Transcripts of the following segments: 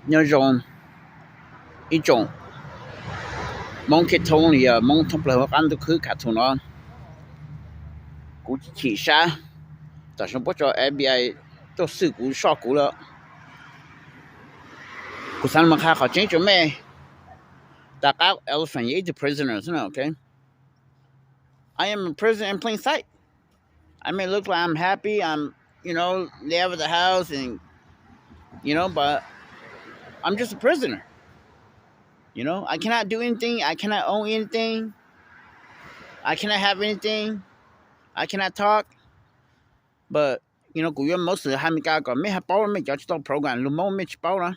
那种一种蒙克通里啊，蒙通不了安都去卡通了，估计起杀，但是不知道 FBI 都事故杀过了，古三们看好真准备，大家 elephant 也是 prisoners 呢 ，OK？ I am a prisoner in plain sight. I may look like I'm happy, I'm, live at the house and, but I'm just a prisoner. I cannot do anything. I cannot own anything. I cannot have anything. I cannot talk. But, กูยังmost of the time ก็ไม่ให้เป้าไม่จะต้อง program รู้มั้ยไม่เป้านะ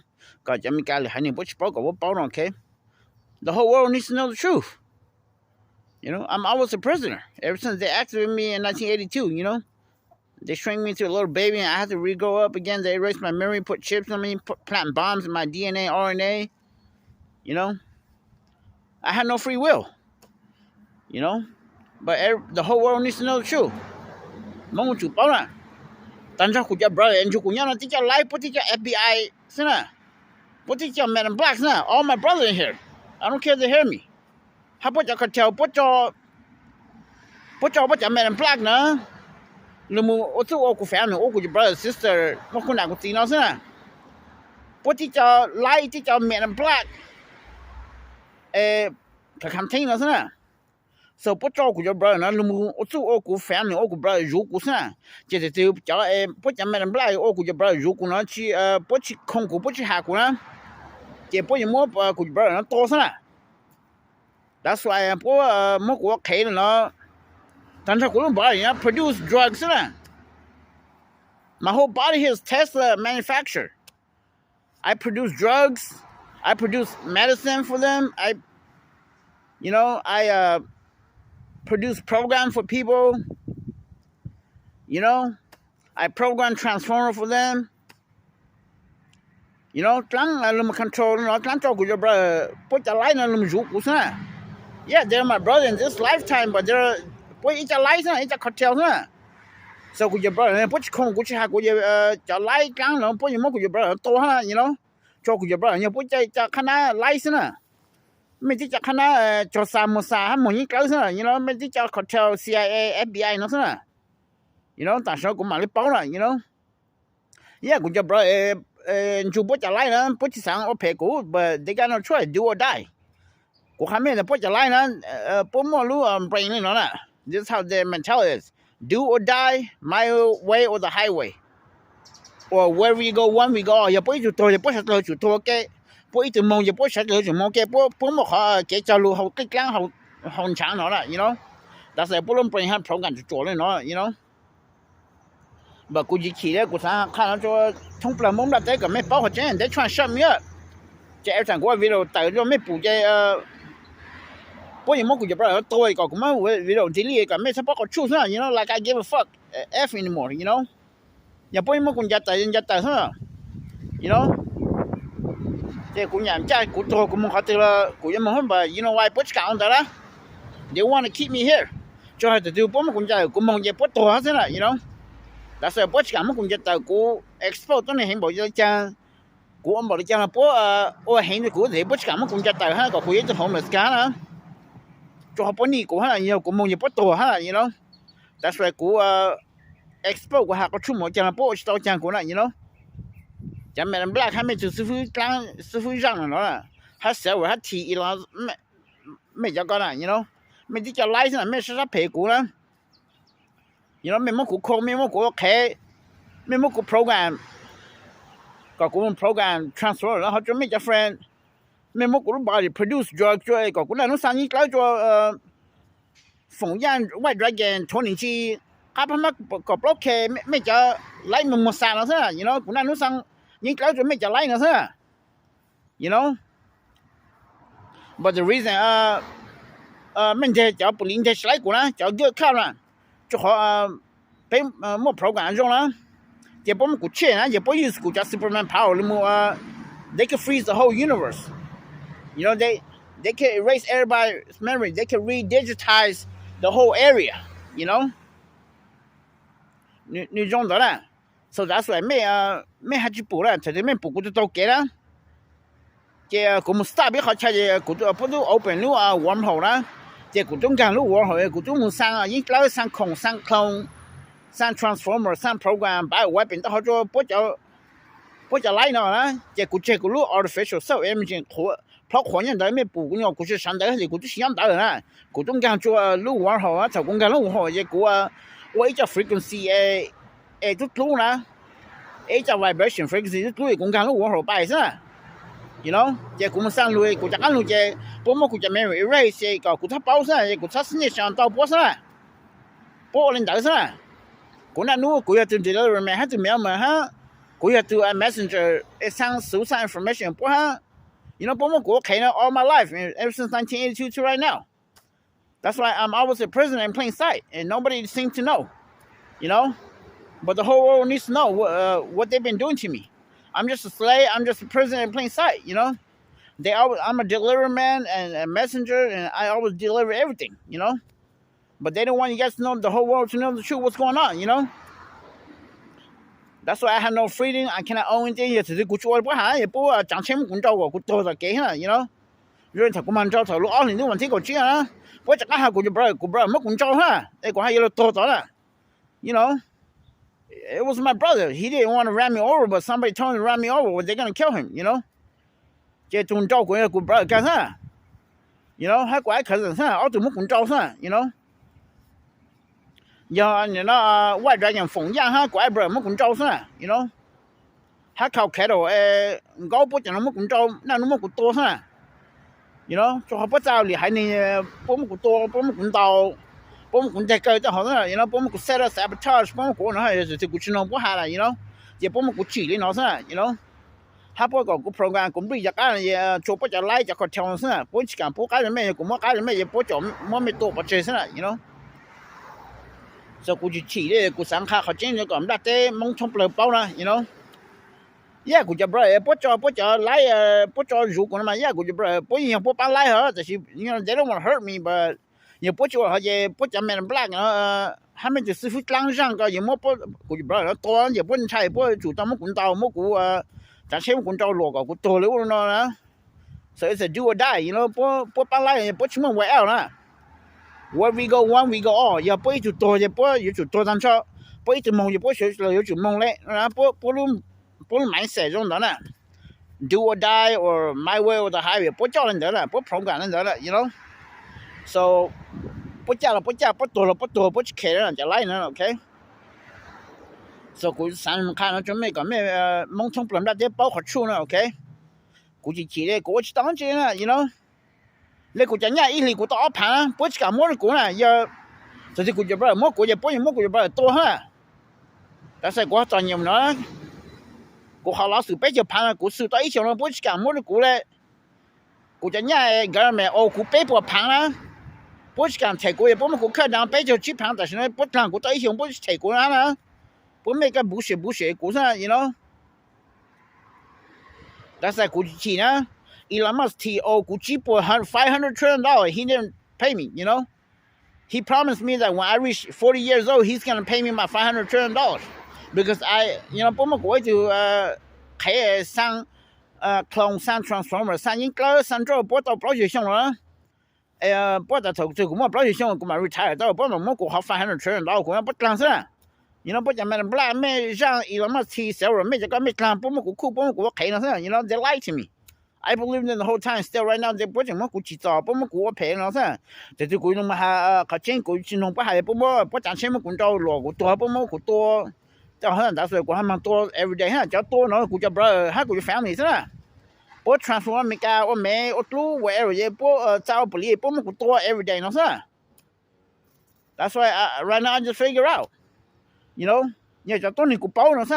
ก็จะมีการให้นี่บ่เป้าก็บ่เป้านะ okay? The whole world needs to know the truth. I'm always a prisoner. Ever since they activated me in 1982, they shrank me to a little baby and I had to re-grow up again. They erased my memory, put chips on me, planting bombs in my DNA, RNA. I had no free will. But the whole world needs to know the truth. Mong chu pao na. Tan cha ku ja brother and chu ku nya na ti cha live put ti cha FBI sana. Put ti cha Madam Black na. All my brother in here. I don't care if they hear me. How about your cartel? Put your Madam Black na. Lumu otu oku family, oku your brother, sister, mo ku na ku ti na sana. Put ti cha live ti cha Madam Black. Ka campaign na sana. So 不照顾 your brother 那路木我做我顾 family 我顾 brother 如果啥就是就叫不讲没人不来我顾 your brother 如果呢去不去控股不去下股呢也不有么顾 your brother 多啥 That's why 不么我开了呢但是我们把人家 produce drugs 呢 My whole body here is Tesla manufactured I produce drugs I produce medicine for them I produce program for people. I program transformer for them. Tlang alum control, tlang talk with your brother. Put the line alum juku sana. Yeah, they're my brother in this lifetime, but they're put each a license, each a cartel sana. So with your brother, put kong kuchi ha with your light gang, no, put your mo with your brother, to ha, talk with your brother, you put your kana license. ไม่ที่จะคณะจอสามมุสาหมุนเก้าซะไม่ที่จะ cartel CIA FBI นะซะแต่ชอบกูมาเลยเป้านะyeah กูจะบอกจูบจะไล่นะปุ๊บที่สั่งเอาเพกู but they got no choice do or die กูทำไม่ได้ปุ๊บจะไล่นะปุ๊บไม่รู้brain นี่นะ this is how their mentality is do or die my way or the highway or wherever you go one we go อย่าปุ๊บจุดตัวอย่าปุ๊บจุดตัวแก不一直梦也不晓得就梦给不么好给走路好更刚好很长了但是不能不让 program 去做了but 估计起来กู想看到说从不了梦了这个没包好真得穿什么这二三个video 带着没补这不有么估计不了多一个么video 这里个没什么个出上like I give a fuck F anymore也不有么估计带人家带上这กูยามใจกูโตกูมองเขาตัวกูยังมองว่าwhy ปุ๊บกางแต่ละ they want to keep me here จะให้ตัวปุ๊บมันกูใจกูมองจะปุ๊บตัวซะนะแต่ส่วนปุ๊บกางมันกูจะแต่กู expose ตัวนี้เห็นบอกจะจังกูบอกจะจังปุ๊บเห็นกูเห็นปุ๊บกางมันกูจะแต่ฮะก็คุยจะ homeless กันนะจะปุ๊บนี่กูฮะกูมองจะปุ๊บตัวฮะthat's why กูexpose กูหาก็ชุ่มจังปุ๊บตัวจังกูนะจะไม่ได้ให้ไม่จุด师傅让了他社会他提议了ไม่จะก็นะไม่ที่จะไล่ซะไม่ใช่ซะเพกูนะไม่มากูโคไม่มากูแค่ไม่มากู program ก็กูมัน program transfer แล้วเขาจะไม่จะ friend ไม่มากู body produce drug ช่วยก็กูนั่นสั่งนี่แล้วจะฝงย่านไว้dragon โทนิจีเขาพม่าก็บล็อกแค่ไม่จะไล่มันมาสั่งแล้วซะกูนั่นสั่งยิ่งแล้วจะไม่จะไล่นะซะbut the reason ไม่ใช่จะ不领จะไล่กูนะจะเยอะข้าวนะจะขอเป็นมั่ว program จงนะจะบ่มันกูเชื่อนะจะบ่ use กูจะ Superman power หรือมั่ว they can freeze the whole universe they can erase everybody's memory they can redigitize the whole area 你中的啦So that's why ไม่หาจิปูละแต่ไม่ปูกูจะโตเกละ这我们 start 比好吃的，古都不都 open 路啊warm 好啦，这古中间路 warm 好的，古中们上啊，因老上空上 clone 上 transformer 上 program 把外边都好做不叫来呢啦，这古这古路 artificial cell imaging เพราะคนยังได้ไม่ปลูกเนี่ยกูจะสันได้สิกูจะ想到นะกูต้องการ做路 warm 好啊，就公间路好这古啊，我一只 frequency ทุก路นะ一只 vibration frequency ทุก路公间路 warm 好ไปซะyou know 这กู们上路กูจะกัน路这不么กูจะ memory erase 个กูถ้า包ซะกูถ้าสนิท想到播ซะ播领导ซะกู那นู้กู要做 delivery man 还做没有嘛哈กู要做 messenger 上搜上 information 播哈you know 播么กู开了 all my life ever since 1982 to right now that's why I'm always a prisoner in plain sight and nobody seems to know you know but the whole world needs to know what they've been doing to me I'm just a slave. I'm just a prisoner in plain sight, you know. I'm a delivery man and a messenger, and I always deliver everything, you know. But they don't want you guys to know the whole world to know the truth, what's going on, you know. That's why I have no freedom. I cannot own anything. 也只是我做不下，也不讲钱工作我多少给哈，you know. 有人他工作头路2年都问题个钱啊，我这个下我就不没工作哈，哎，我还有多少了 ，you know.It was my brother. He didn't want to ram me over, but somebody told him to ram me over. Well, they're going to kill him, you know. 这种照顾个 brother 干啥 ？You know, 还怪可是啥？我怎么工作啥 ？You know. 要你那外边人封建哈，怪不么工作啥 ？You know. 还靠开头高不讲么工作，那么多啥 ？You know， 做好不早厉害你，不么多，不么工作。不么在搞就好了 you know 不么 set up sabotage 不么过那是这个去弄不好了 you know 也不么过治理那啥 you know 他不搞个 program 公布一个也做不着来就个调啥不去干不干人没么干人没也不叫么没多不这啥 you know 所以估计治理个上下好真就讲那得蒙冲不包了 you know 也估计不叫来不叫如果嘛也估计不影响不把来哈这是 you know they don't want to hurt me but也不叫也不讲没人不来他们就是非常上个也么不估计不了多也不能差也不主动么滚到么股咱先滚到落个股多了呢 so it's a do or die you know 不把来也不什么 way out 啦 where we go one we go all 也不一直多也不有就多上车不一直梦也不学了有就梦嘞不能买这种的呢 do or die or my way or the highway 不叫人得了不 program 人得了 you know so 不加了不多了不去开了就来了 OK so 估计3看了准备个咩蒙冲不能得包好处呢 OK 估计起来过去当真了 you know 你估计人家一里估到盘不去干么的估呢要就是估计不么估计不多哈但是我专业呢我好老师别就盘了估数到一小了不去干么的估嘞估计人家个没估背不盘了不是讲泰国也不么过看当白就去盘但是呢不当过到一起不是泰国人了不没个不学过上 you know 但是估计呢 Elon Musk TO 估计不$500 trillion he didn't pay me you know he promised me that when I reach 40 years old he's going to pay me my $500 trillion because I you know 不么过就开上clone 上 transformer 上应该上做不到不就行了不到头这个么不就像我嘛 retire 到不么过好$500 trillion我不当是 you know 不讲没不来没让 Elon Musk 小人没这个没当不么过酷不么过开了是 you know they lie to me I believe in the whole time still right now they 不怎么过去找不么过赔了是这就过弄嘛还靠钱过去弄不还不么不赚钱么过到落过多不么过多就好像打算过还蛮多 every day 哈叫多呢过就不还过就 family 是吧不 transform 没干我没我都 where 也不找不离不么多 every day 呢是 That's why right now I just figure out you know 也叫多你过包呢是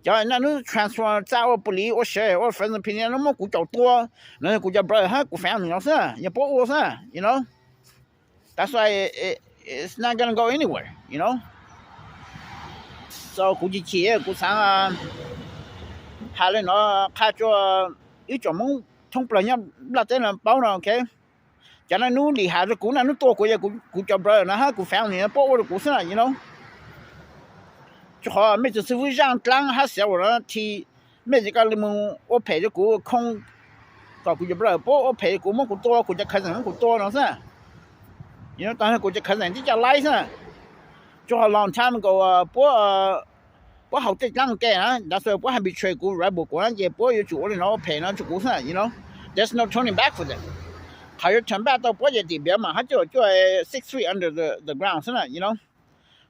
叫那你 transform 找不离我学我反正平常那么过较多那过叫不还过 family 呢是也不我是 you know That's why it's not gonna go anywhere you know so 估计企业过上还了呢看着一种梦通不了呀那真的包呢 OK 叫那努力还是股那努多过也股叫不了那哈股房呢包我的股市呢 you know 就好没就是会让当还小我了提没这个你们我陪着股空ก็กูจะบ่โป๊ะเพกูมันกูตัวกูจะคันกูตัวเนาะซะ you know ตอนนั้นกูจะคันที่จะไล่ซะ就好 long time ago 不好这样给啊that's why 不还没吹过 right 不过也不有主的然后赔了就过上 you know there's no turning back for them 还有 turn back 到不也地边嘛他就 6 feet under the ground 是吧 you know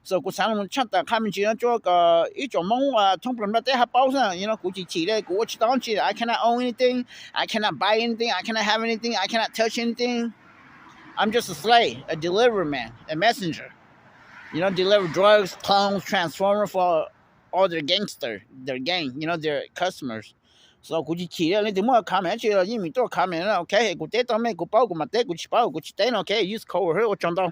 so กูสั่งชัดแต่ข้ามจริง就个一种梦通不能在他包上 you know กู起来กู去当起 I cannot own anything I cannot buy anything I cannot have anything I cannot touch anything I'm just a slave a delivery man a messenger you know deliver drugs clones transformer for all their gangster their gang you know their customers so กู起来你怎么看没去了因为多看没了 OK กูเตะตอนไม่กูเป้ากูมาเตะกูชิเป้ากูชิเตะ OK use code 我讲到